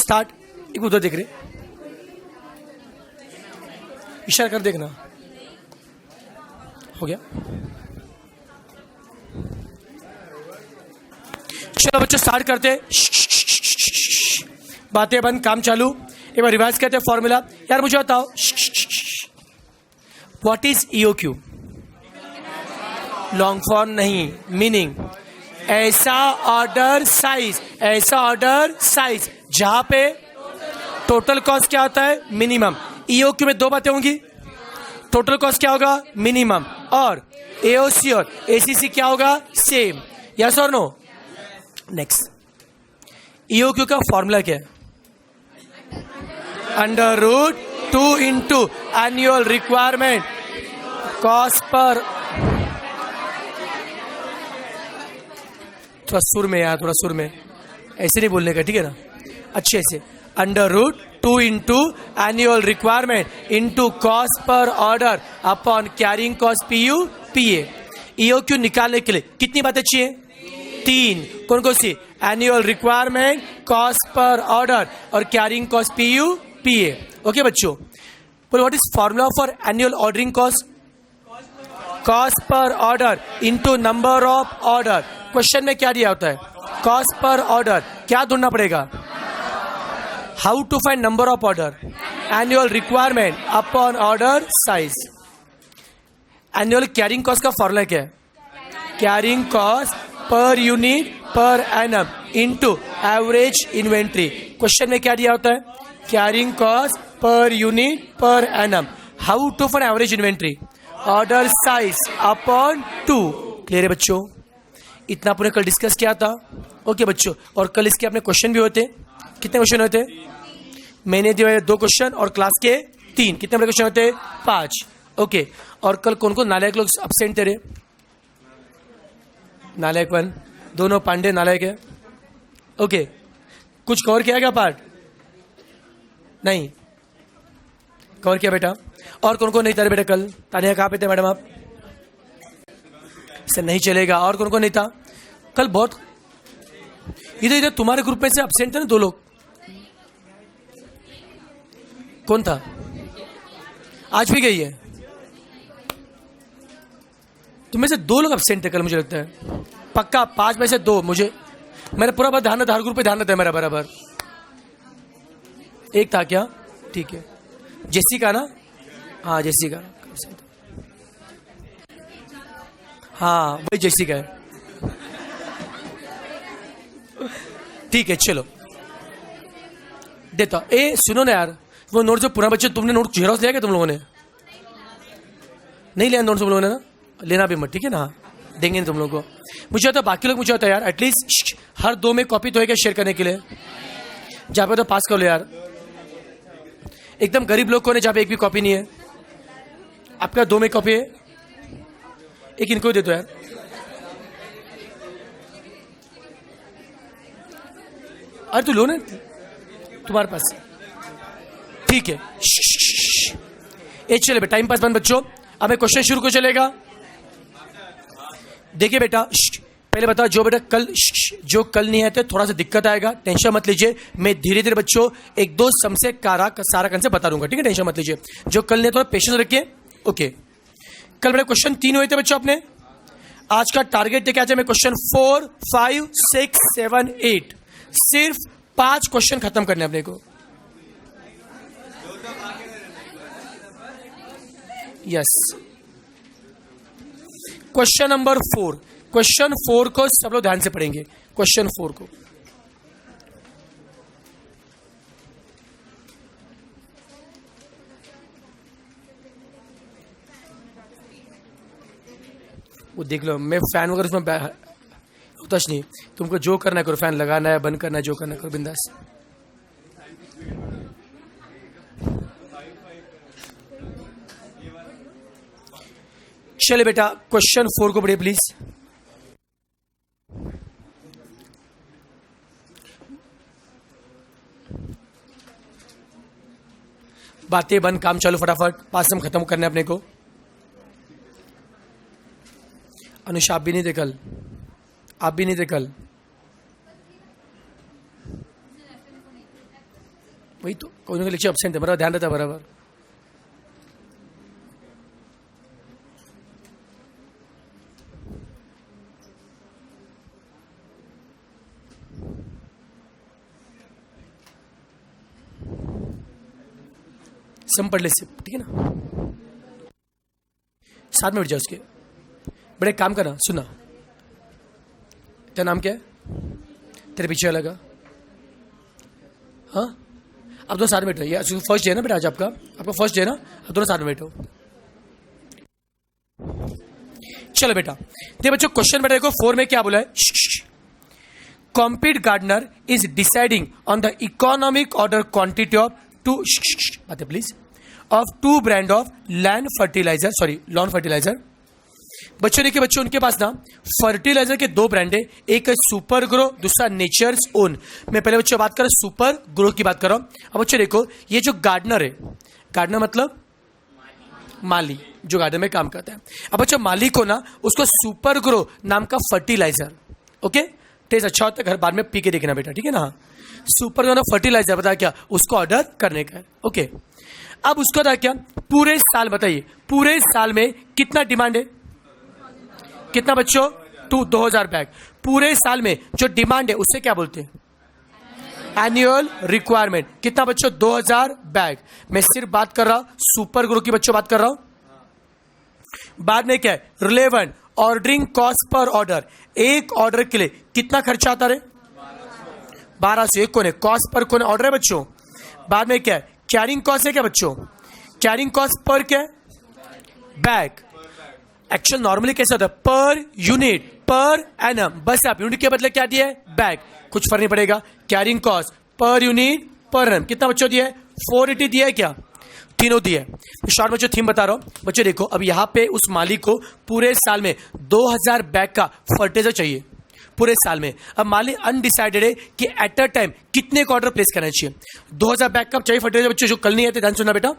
Start. एक उधर देख रहे, इशारा कर देखना। हो गया? चलो बच्चों स्टार्ट करते। बातें बंद, काम चालू। एक बार रिवाइज करते हैं फॉर्मूला। यार मुझे बताओ, what is EOQ? Long form नहीं, मीनिंग। ऐसा ऑर्डर साइज, ऐसा ऑर्डर साइज जहां पे टोटल कॉस्ट क्या होता है? मिनिमम। ईओक्यू में दो बातें होंगी, टोटल कॉस्ट क्या होगा? मिनिमम, और एओसी और एसीसी क्या होगा? सेम। यस और नो? नेक्स्ट, ईओक्यू का फॉर्मूला क्या है? Under root 2 into annual requirement cost पर। थोड़ा सुर में यार, थोड़ा सुर में, ऐसे नहीं बोलने का, ठीक है ना? अच्छे से। Under root 2 into annual requirement into cost per order upon carrying cost PU PA. EOQ निकालने के लिए कितनी बातें चाहिए? 3। कौन कौन सी? Annual requirement, cost per order और carrying cost PU PA. Okay बच्चों, पर what is formula for annual ordering cost? Cost per order into number of order. Question में क्या दिया होता है? Cost per order. क्या ढूंढना पड़ेगा? How to find number of order? Annual requirement upon order size. Annual carrying cost का formula क्या है? Carrying cost per unit per annum into average inventory. Question में क्या दिया होता है? Carrying cost per unit per annum. How to find average inventory? Order size upon 2। Clear है बच्चों? इतना आपने कल डिस्कस किया था। ओके बच्चों, और कल इसके अपने क्वेश्चन भी होते। कितने क्वेश्चन होते? मैंने दिए 2 क्वेश्चन और क्लास के 3। कितने बड़े क्वेश्चन होते? 5। ओके, और कल कौन कौन नालायक लोग अब्सेंट थे? नालायक 1, दोनों पांडे नालायक है। ओके, कुछ कवर किया क्या पार्ट? नहीं कवर किया बेटा। और कौन कौन नहीं था बेटा कल? तानिया कहाँ पे थे मैडम आप? से नहीं चलेगा। और कौन कौन नहीं था कल? बहुत इधर इधर तुम्हारे ग्रुप में से अब्सेंट थे ना 2 लोग। कौन था? आज भी गई है? तुम में से 2 लोग अब्सेंट थे कल, मुझे लगता है पक्का 5 में से 2। मुझे मेरा पूरा बात ध्यान रहता, हर ग्रुप पे ध्यान रहता है मेरा बराबर। एक था क्या? ठीक है, जेसिका ना? हाँ जेसिका, हाँ वही जेसिका है। ठीक है चलो देता। ए सुनो ना यार, वो नोट जो पुराना बच्चे तुमने नोट जेरोक्स लिया क्या तुम लोगों ने? नहीं लिया नोट तुम लोगों ने ना? लेना भी मत, ठीक है ना? देंगे तुम लोगों को। मुझे होता बाकी लोग, मुझे होता यार एटलीस्ट हर 2 में कॉपी तो है क्या शेयर करने के लिए? जहाँ पे तो पास कर लो यार। एकदम गरीब लोग को ने जहाँ पे एक भी कॉपी नहीं है। आपका 2 में कॉपी है, एक इनको दे दो यार। अरे तू लो ना तुम्हारे पास, ठीक है। ए चले बेटा, टाइम पास बंद बच्चों। अब मैं क्वेश्चन शुरू को चलेगा। देखिए बेटा, पहले बताओ जो बेटा कल जो कल नहीं आते थोड़ा सा दिक्कत आएगा, टेंशन मत लीजिए। मैं धीरे धीरे बच्चों 1-2 सम से सारा कंसेप्ट बता दूंगा, ठीक है? टेंशन मत लीजिए। जो कल नहीं थोड़ा पेशेंस रखिए। ओके, कल बेटा क्वेश्चन 3 हुए थे बच्चों अपने। आज का टारगेट क्या है? मैं क्वेश्चन 4, 5, 6, 7, 8 सिर्फ 5 क्वेश्चन खत्म करने अपने को। Yes, question number 4। क्वेश्चन 4 को सब लोग ध्यान से पढ़ेंगे। क्वेश्चन 4 को वो देख लो। मैं फैन वगैरह उसमें होता नहीं। तुमको जो करना है करो, फैन लगाना है, बंद करना है, जो करना है करो बिंदास। चले बेटा क्वेश्चन 4 को पढ़िए प्लीज। बातें बंद, काम चालू फटाफट। 5 सम खत्म करने अपने को। अनुषा आप भी नहीं थे कल? आप भी नहीं थे कल? वही तो कोई ना लेक्चर एब्सेंट है, बराबर ध्यान रहता है बराबर। सम पढ़ ले से, ठीक है ना, साथ में बैठ जाओ उसके। बड़े काम करना, सुनना, तेरा नाम क्या है, तेरे पीछे लगा, हाँ अब दोनों साथ में बैठो, ये फर्स्ट डे है ना बेटा, आज आपका फर्स्ट डे है ना, अब दोनों साथ में बैठो। चलो बेटा, देखो बच्चों क्वेश्चन बेटा देखो 4 में क्या बोला है, Complete Gardener is deciding on the economic order quantity of two, बात है please, of 2 brand of lawn fertilizer. बच्चों देखिए बच्चों, उनके पास ना फर्टिलाइजर के 2 ब्रांड है, एक है सुपर ग्रो, दूसरा नेचर्स ओन। मैं पहले बच्चों बात कर रहा हूं सुपर ग्रो की बात कर रहा हूं। अब बच्चों देखो, ये जो गार्डनर है, गार्डनर मतलब माली, जो गार्डन में काम करता है। अब बच्चों माली को ना उसको सुपर ग्रो नाम का फर्टिलाइजर, ओके, टेस्ट अच्छा होता है, घर बाद में पी के देखना बेटा, ठीक है ना। सुपर ग्रो फर्टिलाइजर बता क्या, उसको ऑर्डर करने का है, ओके। अब उसका था क्या, पूरे साल बताइए, पूरे साल में कितना डिमांड है, कितना बच्चों, 2000 बैग। पूरे साल में जो डिमांड है उससे क्या बोलते हैं, एनुअल रिक्वायरमेंट। कितना बच्चों, 2000 बैग। मैं सिर्फ बात कर रहा हूं सुपर ग्रो की बच्चों, बात कर रहा हूं। बाद में क्या है, relevant ordering cost per order, एक ऑर्डर के लिए कितना खर्चा आता है, 1200। एक कोने कॉस्ट पर कोने ऑर्डर है बच्चों। बाद में क्या है, कैरिंग कॉस्ट है क्या बच्चों, कैरिंग कॉस्ट पर क्या है, बैग। एक्चुअल नॉर्मली कैसे होता है, पर यूनिट, पर एनम, बस आप यूनिट के बदले क्या दिया है, बैग, कुछ फर्क नहीं पड़ेगा। Carrying cost per unit per annum कितना बच्चों दिया है, 480 दिया है क्या, तीनों दिया है। शॉर्ट बच्चों थीम बता रहा हूं बच्चों, देखो अब यहां पे उस मालिक को पूरे साल में 2000 बैग का फर्टिलाइजर चाहिए पूरे साल में। अब माली अनडिसाइडेड है कि एट अ टाइम कितने का ऑर्डर प्लेस करना चाहिए। 2000 बैग का चाहिए फर्टिलाइजर बच्चों, जो कल नहीं आते ध्यान सुनना बेटा,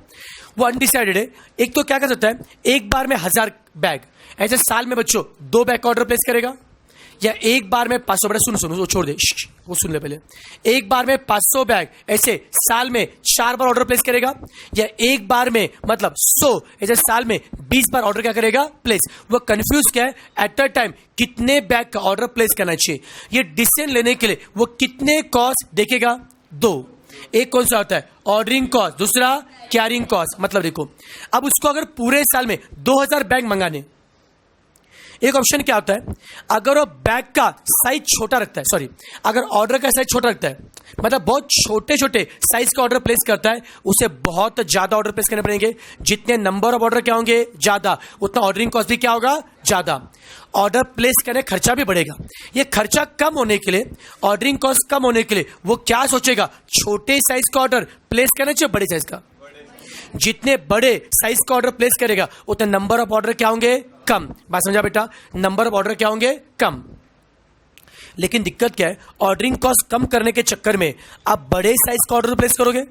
वो अनडिसाइडेड है। एक तो क्या कर सकता है, एक बार में 1000 बैग, ऐसे साल में बच्चों 2 बैग का ऑर्डर प्लेस करेगा, या एक बार में 500, बड़ा सुनो वो छोड़ दे, वो सुन ले पहले। एक बार में 500 बैग ऐसे साल में 4 बार ऑर्डर प्लेस करेगा, या एक बार में मतलब 100 ऐसे साल में 20 बार ऑर्डर क्या करेगा, प्लेस। वो कंफ्यूज क्या है, एट अ टाइम कितने बैग का ऑर्डर प्लेस करना चाहिए। ये डिसीजन लेने के लिए वो कितने कॉस्ट देखेगा, 2। एक कौन सा होता है, ऑर्डरिंग कॉस्ट, दूसरा कैरिंग कॉस्ट। मतलब देखो, अब उसको अगर पूरे साल में 2000 बैग मंगाने, एक ऑप्शन क्या होता है, अगर वो बैग का साइज छोटा रखता है, सॉरी, अगर ऑर्डर का साइज छोटा रखता है, मतलब बहुत छोटे छोटे साइज का ऑर्डर प्लेस करता है, उसे बहुत ज्यादा ऑर्डर प्लेस करने पड़ेंगे। जितने नंबर ऑफ ऑर्डर क्या होंगे ज्यादा, उतना ऑर्डरिंग कॉस्ट भी क्या होगा, ज्यादा। ऑर्डर प्लेस करने खर्चा भी बढ़ेगा। ये खर्चा कम होने के लिए, ऑर्डरिंग कॉस्ट कम होने के लिए वो क्या सोचेगा, छोटे साइज का ऑर्डर प्लेस करना चाहिए बड़े साइज का। जितने बड़े साइज का ऑर्डर प्लेस करेगा उतने नंबर ऑफ ऑर्डर क्या होंगे, कम। बात समझा बेटा, नंबर ऑफ ऑर्डर क्या होंगे, कम। लेकिन दिक्कत क्या है, ऑर्डरिंग कॉस्ट कम करने के चक्कर में आप बड़े साइज का ऑर्डर प्लेस करोगे,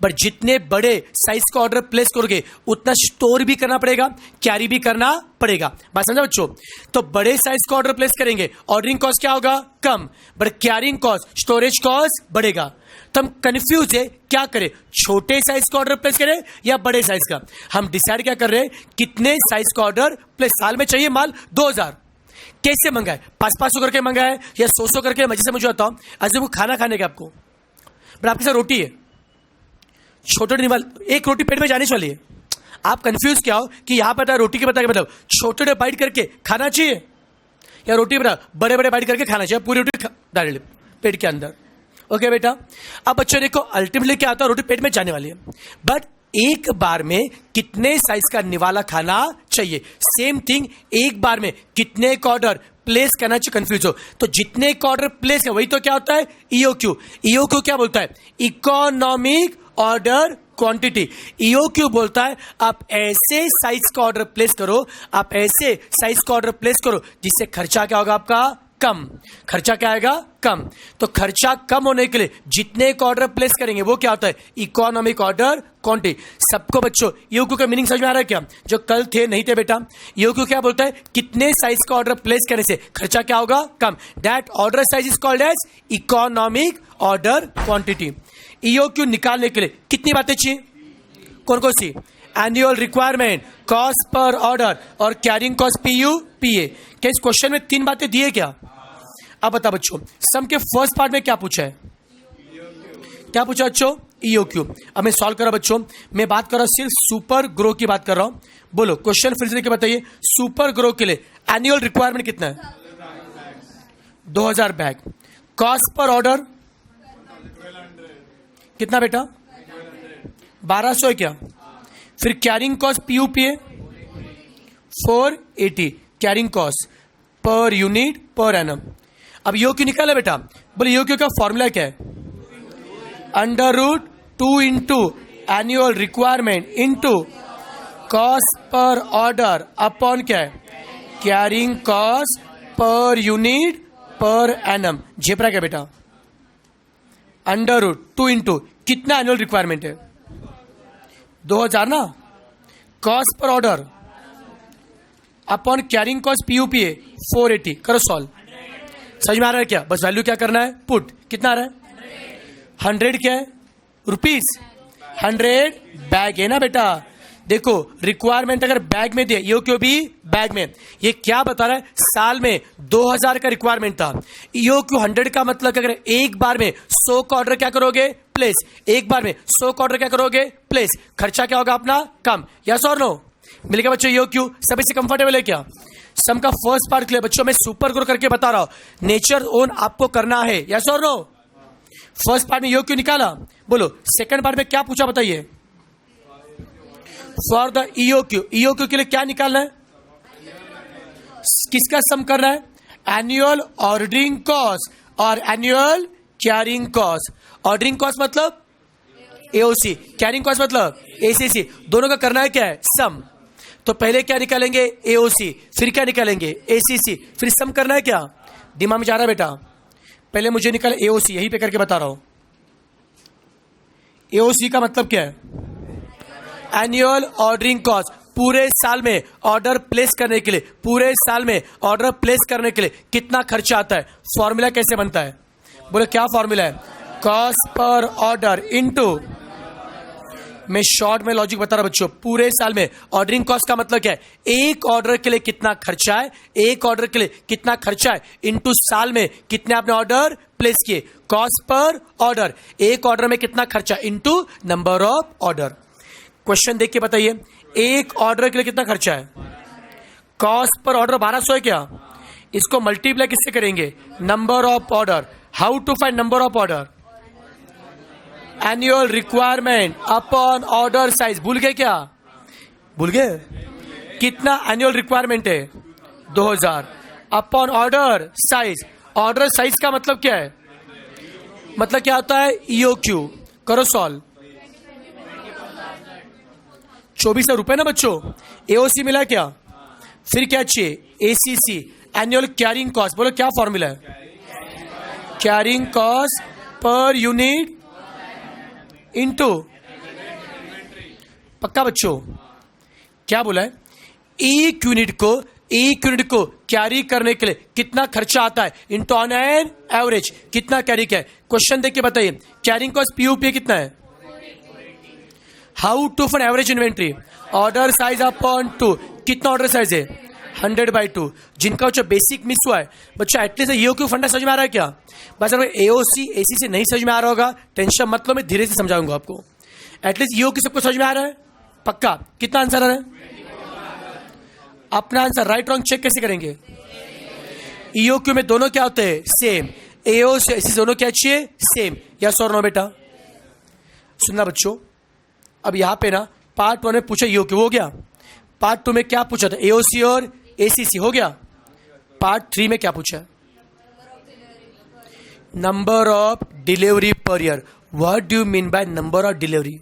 बट जितने बड़े साइज का ऑर्डर प्लेस करोगे उतना स्टोर भी करना पड़ेगा, कैरी भी करना पड़ेगा। बात समझा बच्चों, तो बड़े साइज का ऑर्डर प्लेस करेंगे, ऑर्डरिंग कॉस्ट क्या होगा, कम, but carrying cost, storage cost बढ़ेगा। तो हम कंफ्यूज है, क्या करें, छोटे साइज का ऑर्डर प्लेस करें या बड़े साइज का। हम डिसाइड क्या कर रहे हैं, कितने साइज का ऑर्डर प्लेस, साल में चाहिए माल 2000, कैसे मंगाए, 500 करके मंगाए या 100 करके। मैं जैसे मुझे बताऊं, आज वो खाना खाने का आपको, पर आपके साथ रोटी है, छोटे एक रोटी पेट में जाने वाली है, आप कंफ्यूज क्या हो कि यहां पर रोटी के बता के मतलब छोटे छोटे बाइट करके खाना चाहिए, या रोटी बता बड़े बड़े बाइट करके खाना चाहिए, पूरी रोटी डायरेक्ट पेट के अंदर। ओके बेटा, अब बच्चों देखो अल्टीमेटली क्या होता है, रोटी पेट में जाने वाली है, बट एक बार में कितने साइज का निवाला खाना चाहिए। सेम थिंग, एक बार में कितने का ऑर्डर प्लेस करना चाहिए, कंफ्यूज हो तो जितने का ऑर्डर प्लेस है वही तो क्या होता है, ईओक्यू। ईओक्यू क्या बोलता है, इकोनॉमिक ऑर्डर क्वांटिटी। ईओक्यू बोलता है आप ऐसे साइज का ऑर्डर प्लेस करो, आप ऐसे साइज का ऑर्डर प्लेस करो जिससे खर्चा क्या होगा आपका, कम। खर्चा क्या आएगा, कम। तो खर्चा कम होने के लिए जितने का ऑर्डर प्लेस करेंगे वो क्या होता है, इकोनॉमिक ऑर्डर क्वांटिटी। सबको बच्चों ईओक्यू का मीनिंग समझ में आ रहा है क्या, जो कल थे नहीं थे बेटा। ईओक्यू क्या बोलता है, कितने साइज का ऑर्डर प्लेस करने से खर्चा क्या होगा, कम। That order size is called as economic order quantity. EOQ निकालने के लिए कितनी बातें चाहिए? कौन कौन सी? Annual requirement, cost per order और कैरिंग कॉस्ट पीयू पीए। क्या इस क्वेश्चन में 3 बातें दी है क्या? अब बता बच्चों, सम के फर्स्ट पार्ट में क्या पूछा है? क्या पूछा बच्चों? ईओक्यू। अब मैं सॉल्व कर रहा बच्चों, मैं बात कर रहा हूं सिर्फ सुपर ग्रो की बात कर रहा हूं। बोलो क्वेश्चन फिर से देख के बताइए, सुपर ग्रो के लिए एनुअल रिक्वायरमेंट कितना है? 2000 बैग। कॉस्ट पर ऑर्डर कितना बेटा? 1200 है क्या? फिर carrying cost PU PA 480 carrying cost per unit per annum. अब ईओक्यू निकाला बेटा, बोले ईओक्यू का फॉर्मूला क्या है? Under root 2 into annual requirement into cost per order upon क्या है? Carrying cost per unit per annum. झेपरा क्या बेटा? अंडर रूट 2 इंटू कितना एनुअल रिक्वायरमेंट है? 2000 ना, cost per order upon carrying cost PU PA 480। करो सॉल्व। समझ में आ रहा है क्या? बस वैल्यू क्या करना है? पुट। कितना आ रहा है? 100 क्या है? रुपीस। 100 बैग है ना बेटा। देखो रिक्वायरमेंट अगर बैग में दिया, ये क्यों भी बैग में, ये क्या बता रहा है? साल में 2000 का रिक्वायरमेंट था। यो क्यू 100 का मतलब अगर एक बार में 100 का ऑर्डर क्या करोगे? प्लेस। एक बार में 100 का ऑर्डर क्या करोगे? प्लेस। खर्चा क्या होगा अपना? कम। यस और नो? मिलेगा बच्चों? यो क्यू सभी से कंफर्टेबल है क्या? सम का फर्स्ट पार्ट क्लियर बच्चों, मैं सुपर ग्रो करके बता रहा हूं, नेचर ओन आपको करना है। यस और नो? फर्स्ट पार्ट में यो क्यू निकाला। बोलो सेकंड पार्ट में क्या पूछा बताइए? फॉर द ईओक्यू, ईओक्यू के लिए क्या निकालना है? किसका सम करना है? एनुअल ऑर्डरिंग कॉस्ट और annual carrying cost. Ordering cost मतलब एओसी, कैरिंग कॉस्ट मतलब एसीसी, दोनों का करना है क्या है? सम। तो पहले क्या निकालेंगे? एओसी, फिर क्या निकालेंगे? एसीसी, फिर सम करना है क्या? दिमाग में जा रहा है बेटा? पहले मुझे निकाल एओसी, यहीं पे करके बता रहा हूं। एओसी का मतलब क्या है? Annual ordering cost. पूरे साल में ऑर्डर प्लेस करने के लिए, पूरे साल में ऑर्डर प्लेस करने के लिए कितना खर्चा आता है? फॉर्मूला कैसे बनता है? बोले क्या फॉर्मूला है? कॉस्ट पर ऑर्डर इनटू, मैं शॉर्ट में लॉजिक बता रहा बच्चों, पूरे साल में ऑर्डरिंग कॉस्ट का मतलब क्या है? एक ऑर्डर के लिए कितना खर्चा है, एक ऑर्डर के लिए कितना खर्चा है इनटू साल में कितने आपने ऑर्डर प्लेस किए। कॉस्ट पर ऑर्डर, एक ऑर्डर में कितना खर्चा into number of order. Question देख के बताइए, एक ऑर्डर के लिए कितना खर्चा है? कॉस्ट पर ऑर्डर 1200 है क्या? इसको मल्टीप्लाई किससे करेंगे? Number of order. How to find number of order? Annual requirement upon order size. भूल गए क्या? भूल गए? कितना एनुअल रिक्वायरमेंट है? 2000 upon order size. Order size का मतलब क्या है? मतलब क्या होता है? ईओक्यू। करो सॉल्व। 2400 रुपए ना बच्चों। एओसी मिला क्या? फिर क्या चाहिए? ACC, annual carrying cost. बोलो क्या फॉर्मूला है? Carrying cost per unit into, पक्का बच्चों? क्या बोला है? एक यूनिट को कैरी करने के लिए कितना खर्चा आता है इनटू ऑन एन एवरेज कितना कैरी क्या है? क्वेश्चन देख के बताइए, कैरिंग कॉस्ट पीयूपी कितना है? How to find average inventory? Order size upon 2। कितना ऑर्डर साइज है? 100/2। जिनका जो बेसिक मिस हुआ है बच्चा, एटलीस्ट ईओक्यू फंडा समझ में आ रहा है क्या? बस अगर एओसी एसी से नहीं समझ में आ रहा होगा टेंशन मत लो, मैं धीरे से समझाऊंगा आपको। एटलीस्ट ईओक्यू सबको समझ में आ रहा है? पक्का? कितना आंसर आ रहा है? अपना आंसर राइट रॉन्ग चेक कैसे करेंगे? ईओक्यू में दोनों क्या होते हैं? सेम। एओसी एसी दोनों क्या चाहिए? सेम। यस और नो बेटा? सुनना बच्चों, अब यहां पे ना पार्ट 1 में पूछा ईओक्यू, हो गया। पार्ट 2 में क्या पूछा था? एओसी और एसीसी, हो गया। पार्ट 3 में क्या पूछा? Number of delivery per year. What do you mean by number of delivery?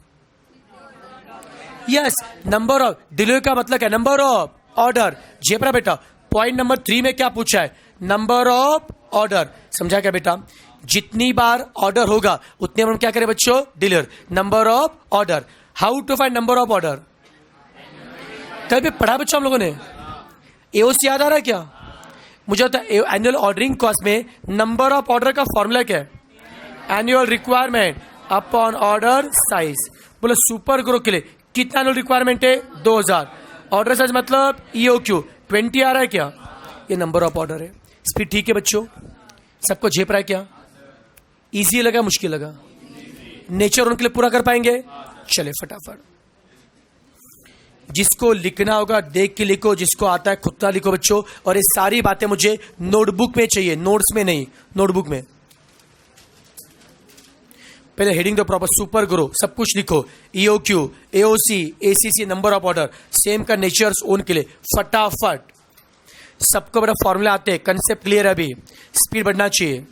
Yes, number of delivery का मतलब क्या? Number of order. जेपरा बेटा, पॉइंट नंबर 3 में क्या पूछा है? Number of order. समझा क्या बेटा? जितनी बार ऑर्डर होगा उतने बार हम क्या करें बच्चों? Deliver. Number of order. How to find number of order? कल भी पढ़ा बच्चों हम लोगों ने। एओसी याद आ रहा है क्या? मुझे होता है एनुअल ऑर्डरिंग कॉस्ट में नंबर ऑफ ऑर्डर का फॉर्मूला क्या है? Annual requirement upon order size. बोलो सुपर ग्रो के लिए कितना एनुअल रिक्वायरमेंट है? 2000। ऑर्डर साइज मतलब EOQ 20 आ रहा है क्या? ये नंबर ऑफ ऑर्डर है। स्पीड ठीक है बच्चों? सबको झेप रहा है क्या? इजी लगा मुश्किल लगा? नेचर उनके लिए पूरा कर पाएंगे? चले फटाफट। जिसको लिखना होगा देख के लिखो, जिसको आता है खुद का लिखो बच्चों। और ये सारी बातें मुझे नोटबुक में चाहिए, नोट्स में नहीं, नोटबुक में। पहले हेडिंग दो प्रॉपर, सुपर ग्रो सब कुछ लिखो। EOQ, AOC, ACC, number of order, same का नेचर्स ओन के लिए फटाफट। सबको बड़ा फॉर्मूला आते हैं, कंसेप्ट क्लियर है, अभी स्पीड बढ़ना चाहिए।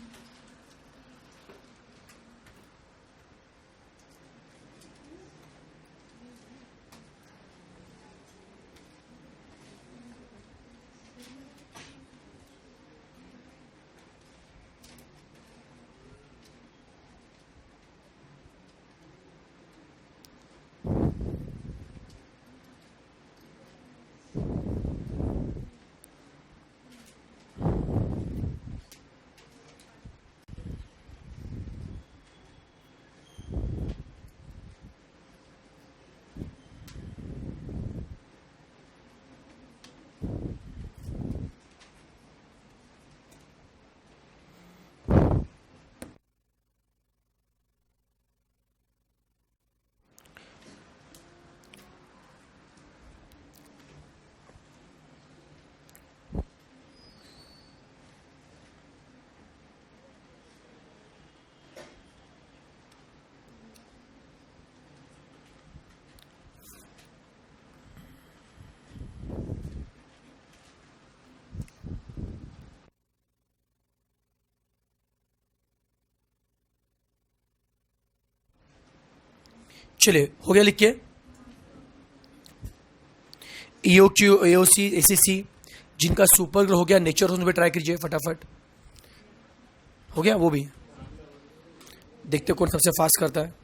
चलिए हो गया लिख के। EOQ, AOC, ACC जिनका सुपर ग्रो हो गया नेचर उन पे ट्राई कीजिए फटाफट। हो गया वो भी, देखते कौन सबसे फास्ट करता है।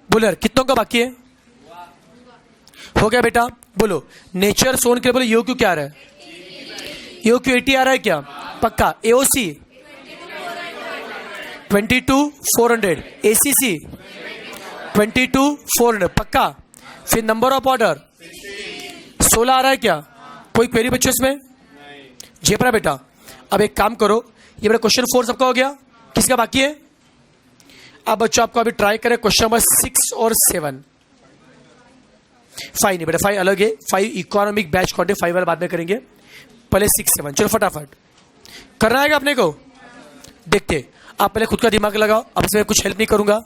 बोलो यार कितनों का बाकी है? हो गया बेटा? बोलो नेचर सोन के लिए बोलो यो क्यू क्या आ रहा है? यो क्यू 80 आ रहा है क्या? पक्का। एओसी 22,400, एसीसी 22,400 पक्का। फिर नंबर ऑफ ऑर्डर 16 आ रहा है क्या? कोई क्वेरी बच्चों इसमें? जेपरा बेटा अब एक काम करो, ये मेरा क्वेश्चन 4 सबका हो गया, किसका बाकी है? अब बच्चों आपको अभी ट्राई करें क्वेश्चन नंबर 6 और 7। 5 नहीं बेटा, 5 अलग है, 5 इकोनॉमिक बैच कॉन्टे, 5 वाला बाद में करेंगे, पहले 6 7। चलो फटाफट करना है अपने को। देखते आप पहले खुद का दिमाग लगाओ, अब इसमें कुछ हेल्प नहीं करूंगा।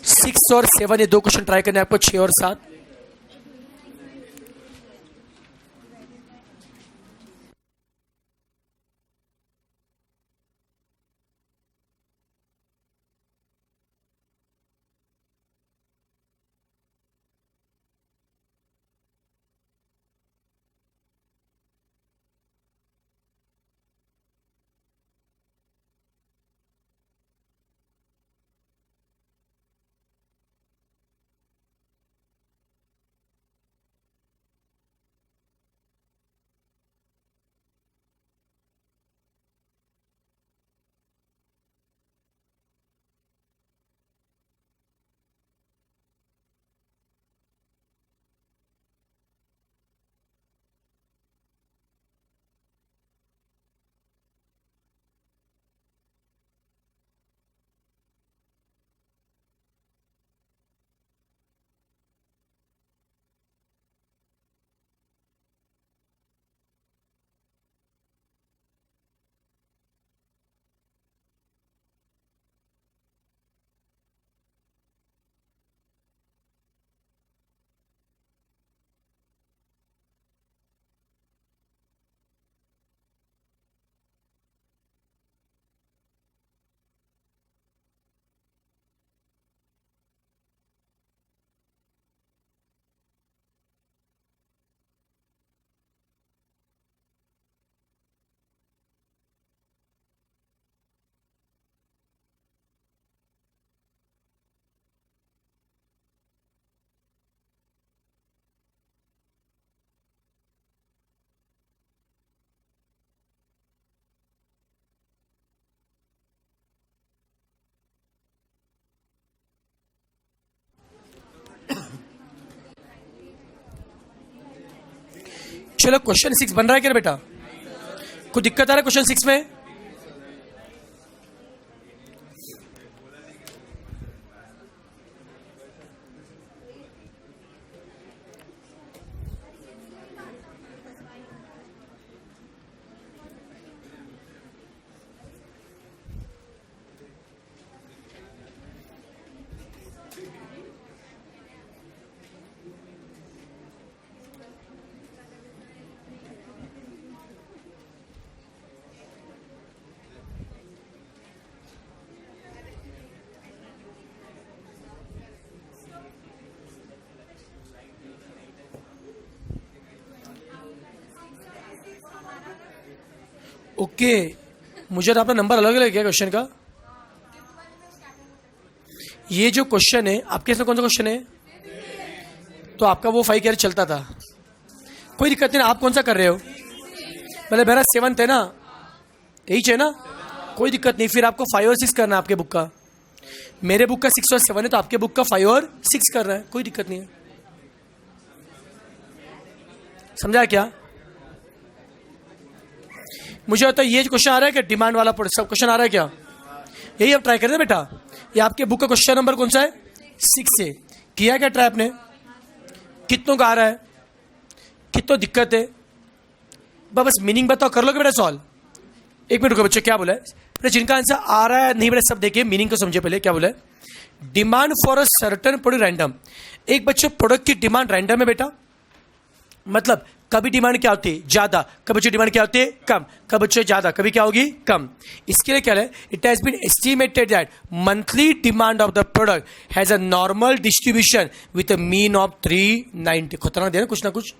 सिक्स और 7 ये 2 क्वेश्चन ट्राई करने आपको, 6 और 7। चलो क्वेश्चन 6 बन रहा है क्या बेटा? कोई दिक्कत आ रहा है क्वेश्चन 6 में? ओके मुझे तो आपका नंबर अलग अलग है क्वेश्चन का। ये जो क्वेश्चन है आपके इसमें कौन सा क्वेश्चन है? तो आपका वो 5 कैरेट चलता था, कोई दिक्कत नहीं। आप कौन सा कर रहे हो? मतलब मेरा 7th है ना, यही है ना, कोई दिक्कत नहीं। फिर आपको 5 और 6 करना है आपके बुक का। मेरे बुक का 6 और 7 है, तो आपके बुक का 5 और 6 कर रहा है, कोई दिक्कत नहीं है। समझा क्या? मुझे होता है ये क्वेश्चन आ रहा है क्या? डिमांड वाला सब क्वेश्चन आ रहा है क्या? यही आप ट्राई करें बेटा। ये आपके बुक का क्वेश्चन नंबर कौन सा है? 6 से किया क्या ट्राई आपने? कितनों का आ रहा है? कितनों दिक्कत है? बस मीनिंग बताओ, कर लोगे बेटा सॉल्व? 1 मिनट रुको बच्चे, क्या बोला है? जिनका आंसर आ रहा है नहीं बेटा सब देखिए, मीनिंग को समझे पहले। क्या बोला है? Demand for a certain product random. एक बच्चे प्रोडक्ट की डिमांड रैंडम है बेटा, मतलब कभी डिमांड क्या होती है? ज्यादा। कभी बच्चों डिमांड क्या होती है? कम। कभी बच्चों ज्यादा, कभी क्या होगी? कम। इसके लिए क्या है? It has been estimated that monthly demand of the product has a normal distribution with a mean of 390। खतरनाक देना कुछ ना कुछ।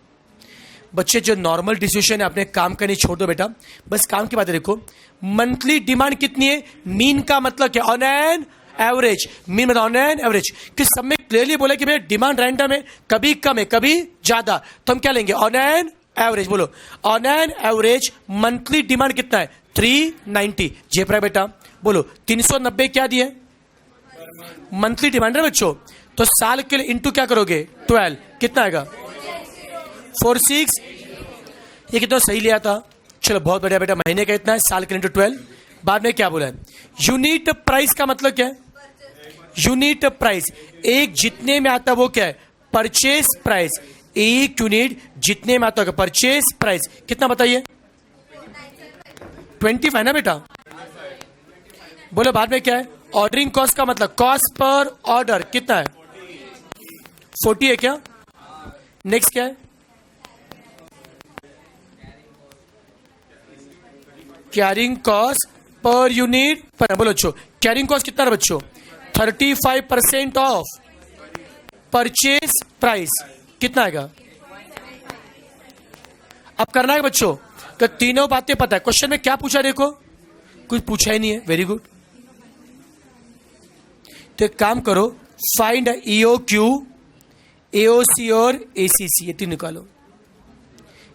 बच्चे जो नॉर्मल डिस्ट्रीब्यूशन है अपने काम करनी छोड़ दो बेटा, बस काम की बातें देखो। मंथली डिमांड कितनी है? मीन का मतलब क्या? On an average. मीन मतलब ऑन एन एवरेज। कि सब में क्लियरली बोला कि भैया डिमांड रैंडम है, कभी कम है कभी ज्यादा, तो हम क्या लेंगे? On an average. बोलो on an average monthly demand कितना है? 390। जे प्राय बेटा बोलो 390 क्या दिए? मंथली डिमांड है बच्चों। तो साल के लिए इंटू क्या करोगे? 12। कितना आएगा? 46। ये कितना सही लिया था? चलो बहुत बढ़िया बेटा। महीने का इतना है, साल के लिए इंटू 12। बाद में क्या बोला है? यूनिट प्राइस का मतलब क्या है? यूनिट प्राइस एक जितने में आता है वो क्या है? Purchase price. एक यूनिट जितने में आता है परचेस प्राइस कितना बताइए? 25 ना बेटा। बोलो बाद में क्या है? ऑर्डरिंग कॉस्ट का मतलब कॉस्ट पर ऑर्डर कितना है? 40 है क्या? नेक्स्ट क्या है? कैरिंग कॉस्ट पर यूनिट पर। बोलो बच्चों कैरिंग कॉस्ट कितना है बच्चों? 35% ऑफ परचेस प्राइस कितना आएगा? अब करना है बच्चों तो तीनों बातें पता है। क्वेश्चन में क्या पूछा देखो? कुछ पूछा ही नहीं है। Very good. तो एक काम करो, फाइंड ईओक्यू, एओसी और एसीसी, ये तीन निकालो।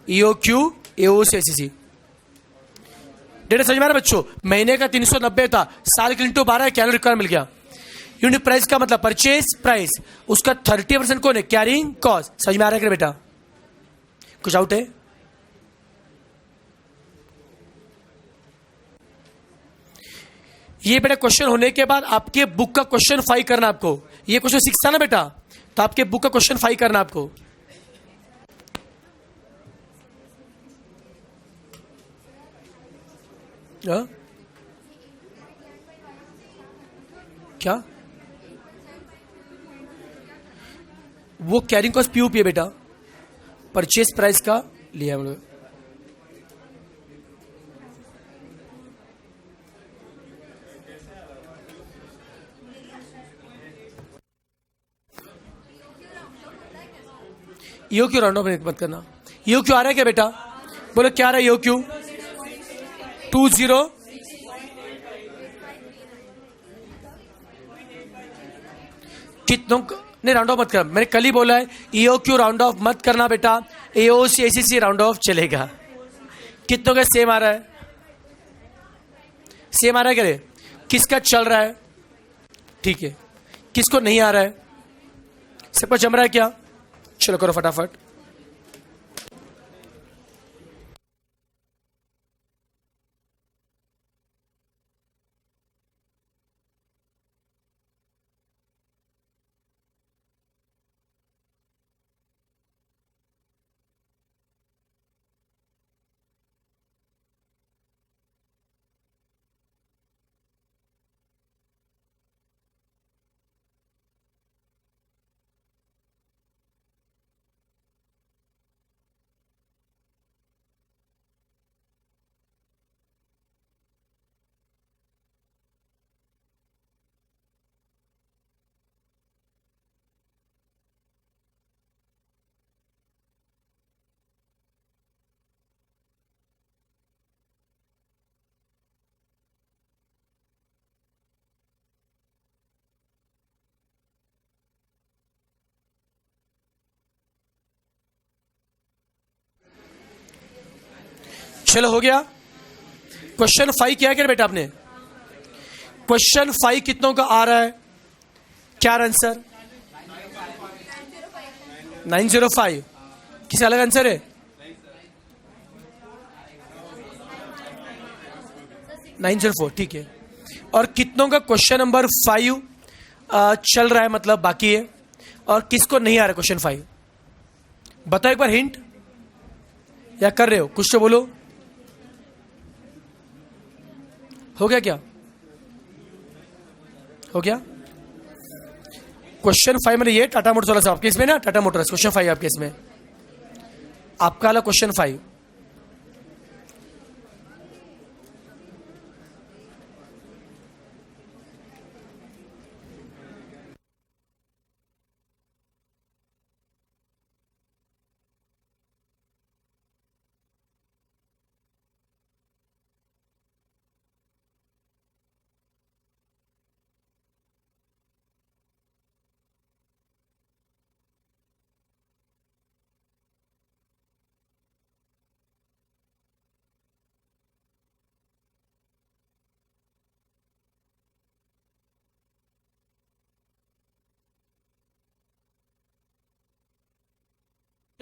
EOQ, AOC, ACC. डेटा समझ में आ रहा है बच्चों? महीने का 390 था, साल के इंटू 12 कैलोरी रिक्वायरमेंट मिल गया। यूनिट प्राइस का मतलब परचेस प्राइस, उसका 30% कौन है? Carrying cost. समझ में आ रहा है क्या बेटा? कुछ आउट है? ये बेटा क्वेश्चन होने के बाद आपके बुक का क्वेश्चन 5 करना आपको। ये क्वेश्चन 6 था ना बेटा, तो आपके बुक का क्वेश्चन 5 करना आपको। क्या वो कैरिंग कॉस्ट पीयूपी है बेटा, परचेस प्राइस का लिया हम लोग। ईओ क्यू राउंड ऑफ मत करना। ईओ क्यू आ रहा है क्या बेटा? बोलो क्या आ रहा है? ईओ क्यू 20 कितनों ने राउंड ऑफ मत कर। मैंने कल ही बोला है ईओ क्यू राउंड ऑफ मत करना बेटा, एओसी एसीसी राउंड ऑफ चलेगा। कितनों का सेम आ रहा है? सेम आ रहा है क्या रे? किसका चल रहा है? ठीक है, किसको नहीं आ रहा है? सबको जम रहा है क्या? चलो करो फटाफट। चलो हो गया। क्वेश्चन 5 किया क्या बेटा आपने? क्वेश्चन 5 कितनों का आ रहा है? क्या आंसर? 905। किसी अलग आंसर है? 904। ठीक है। और कितनों का क्वेश्चन नंबर 5 चल रहा है, मतलब बाकी है, और किसको नहीं आ रहा क्वेश्चन 5? बताओ एक बार हिंट, या कर रहे हो कुछ तो बोलो। हो गया क्या? हो गया। क्वेश्चन 5 में ये टाटा मोटर्स वाला आपके इसमें ना, टाटा मोटर्स क्वेश्चन 5 आपके इसमें, आपका वाला क्वेश्चन 5।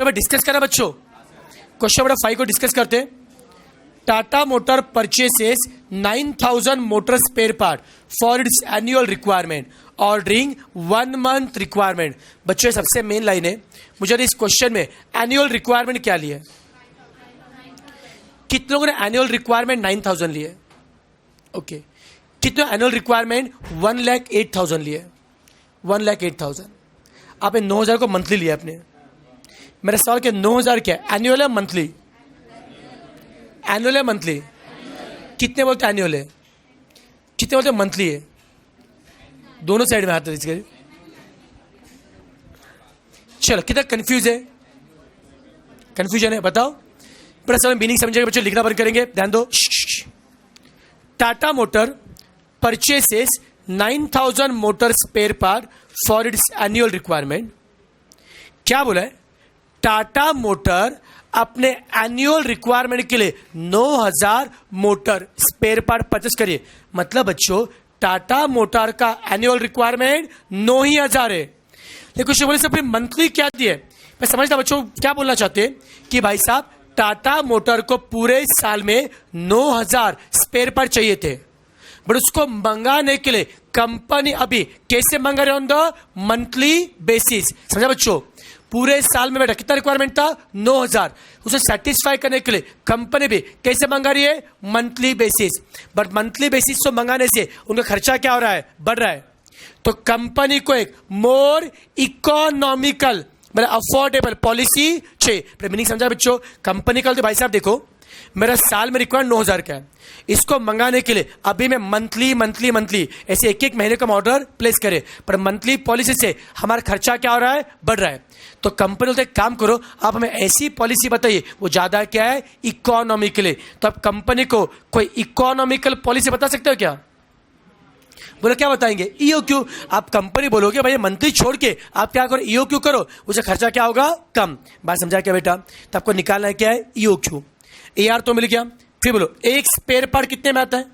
पेपर डिस्कस करा बच्चों, क्वेश्चन नंबर 5 को डिस्कस करते हैं। Tata motor purchases 9,000 motor spare part for its annual requirement ordering 1 month requirement. बच्चों सबसे मेन लाइन है, मुझे इस क्वेश्चन में एनुअल रिक्वायरमेंट क्या लिया है? कितने लोगों ने एनुअल रिक्वायरमेंट 9,000 लिए? ओके, कितने एनुअल रिक्वायरमेंट 1,08,000 लिए? 1,08,000। आपने 9,000 को मंथली लिया आपने। मेरा सवाल क्या, 9,000 क्या एनुअल है मंथली? एनुअल है मंथली? कितने बोलते एनुअल है, कितने बोलते मंथली है? दोनों साइड में हाथ दीजिए। चलो, कितना कंफ्यूज है, कंफ्यूजन है बताओ। बड़ा समय मीनिंग समझेंगे बच्चों, लिखना बंद करेंगे, ध्यान दो। Tata motor purchases 9,000 motor spare part for its annual requirement. क्या बोला है? टाटा मोटर अपने एनुअल रिक्वायरमेंट के लिए 9,000 मोटर स्पेयर पार्ट परचेस करिए। मतलब बच्चों टाटा मोटर का एनुअल रिक्वायरमेंट 9,000 है। लेकिन कुछ बोले से मंथली क्या दिए? मैं समझता बच्चों क्या बोलना चाहते हैं कि भाई साहब टाटा मोटर को पूरे साल में 9,000 स्पेयर पार्ट चाहिए थे, बट उसको मंगाने के लिए कंपनी अभी कैसे मंगा रहे? On the monthly basis. समझा बच्चों? पूरे साल में बेटा कितना रिक्वायरमेंट था? 9,000। उसे सेटिस्फाई करने के लिए कंपनी भी कैसे मंगा रही है? Monthly basis. But monthly basis को मंगाने से उनका खर्चा क्या हो रहा है? बढ़ रहा है। तो कंपनी को एक मोर इकोनॉमिकल मतलब अफोर्डेबल पॉलिसी चाहिए। मीनिंग समझा बच्चों? कंपनी का तो भाई साहब देखो मेरा साल में रिक्वायर्ड 9,000 का है, इसको मंगाने के लिए अभी मैं मंथली मंथली मंथली ऐसे एक महीने का ऑर्डर प्लेस करे, पर मंथली पॉलिसी से हमारा खर्चा क्या हो रहा है? बढ़ रहा है। तो कंपनी बोलते काम करो, आप हमें ऐसी पॉलिसी बताइए वो ज्यादा क्या है? इकोनॉमिकली। तो आप कंपनी को कोई इकोनॉमिकल पॉलिसी बता सकते हो क्या? बोले क्या बताएंगे? EOQ। आप कंपनी बोलोगे भाई मंथली छोड़ के आप क्या करो? EOQ करो, उससे खर्चा क्या होगा? कम। बात समझा क्या बेटा? तो आपको निकालना है क्या है? EOQ। AR तो मिल गया। फिर बोलो एक स्पेयर पार्ट कितने में आता है?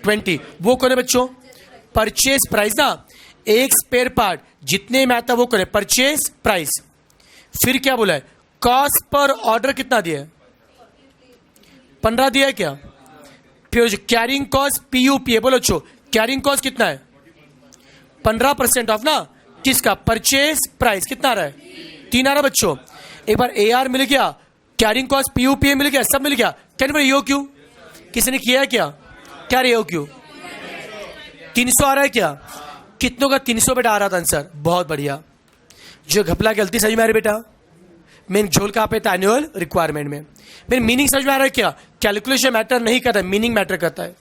20। वो कौन है बच्चों? परचेज प्राइस ना। एक स्पेयर पार्ट जितने में आता है वो कौन है? Purchase price. फिर क्या बोला है? कॉस्ट पर ऑर्डर कितना दिया है? 15 दिया है क्या? फिर कैरिंग कॉस्ट PUP बोलो छो, कैरिंग कॉस्ट कितना है? 15% ऑफ ना। किसका? Purchase price. कितना आ रहा है? 3 आ रहा बच्चों। एक बार AR मिल गया, कैरिंग कॉस्ट PUP मिल गया, सब मिल गया। Can be EOQ? किसी ने किया है क्या? क्या EOQ? 300 आ रहा है क्या? कितनों का 300 बेटा आ रहा था आंसर? बहुत बढ़िया। जो घपला गलती सही में आ रही बेटा, मेन झोल कहां पे था? एनुअल रिक्वायरमेंट में। मेन मीनिंग समझ में आ रहा है क्या? कैलकुलेशन मैटर नहीं करता, मीनिंग मैटर करता है।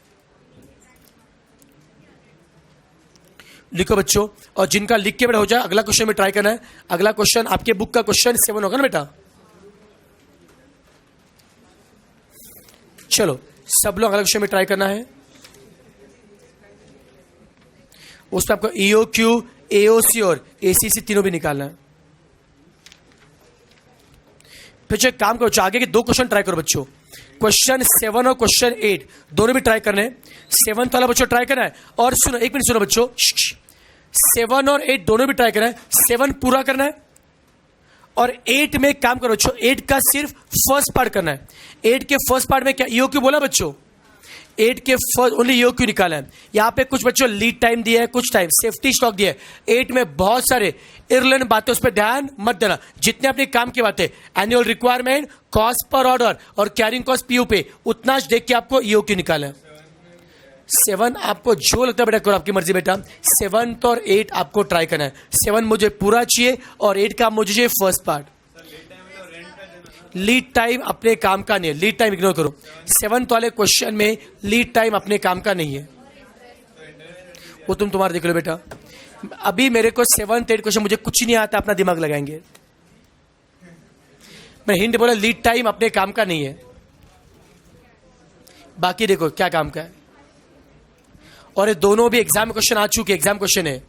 लिखो बच्चों, और जिनका लिख के बेटा हो जाए अगला क्वेश्चन में ट्राई करना है। अगला क्वेश्चन आपके बुक का क्वेश्चन 7 होगा ना बेटा। चलो सब लोग अगला क्वेश्चन में ट्राई करना है। उसमें आपको EOQ, AOC और ACC तीनों भी निकालना है। फिर एक काम करो, आगे के 2 क्वेश्चन ट्राई करो बच्चों। क्वेश्चन 7 और क्वेश्चन 8 दोनों भी ट्राई करने हैं। 7 वाला बच्चों ट्राई करना है। और सुनो, एक मिनट सुनो बच्चों, 7 और 8 दोनों भी ट्राई करना है। 7 पूरा करना है और 8 में काम करो बच्चों, 8 का सिर्फ फर्स्ट पार्ट करना है। 8 के फर्स्ट पार्ट में क्या EOQ बोला बच्चों? 8 के फर्स्ट ओनली EOQ निकाला है। यहां पे कुछ बच्चों लीड टाइम दिया है, कुछ टाइम सेफ्टी स्टॉक दिया है। 8 में बहुत सारे इरलेवेंट बातें, उस पर ध्यान मत देना। जितने अपने काम की बातें, annual requirement, cost per order और कैरिंग कॉस्ट PUP, उतना देख के आपको EOQ निकाला है। 7 आपको जो लगता है बेटा करो, आपकी मर्जी बेटा। 7 और 8 आपको ट्राई करना है। 7 मुझे पूरा चाहिए और 8 का मुझे चाहिए फर्स्ट पार्ट। लीड टाइम अपने काम का नहीं है, लीड टाइम इग्नोर करो। 7 वाले क्वेश्चन में लीड टाइम अपने काम का नहीं है, वो तुम्हारा देख लो बेटा। अभी मेरे को 7, 8 क्वेश्चन मुझे कुछ नहीं आता, अपना दिमाग लगाएंगे। मैं हिंट बोला, लीड टाइम अपने काम का नहीं है। बाकी देखो क्या काम का है। और ये दोनों भी एग्जाम क्वेश्चन आ चुके, एग्जाम क्वेश्चन है।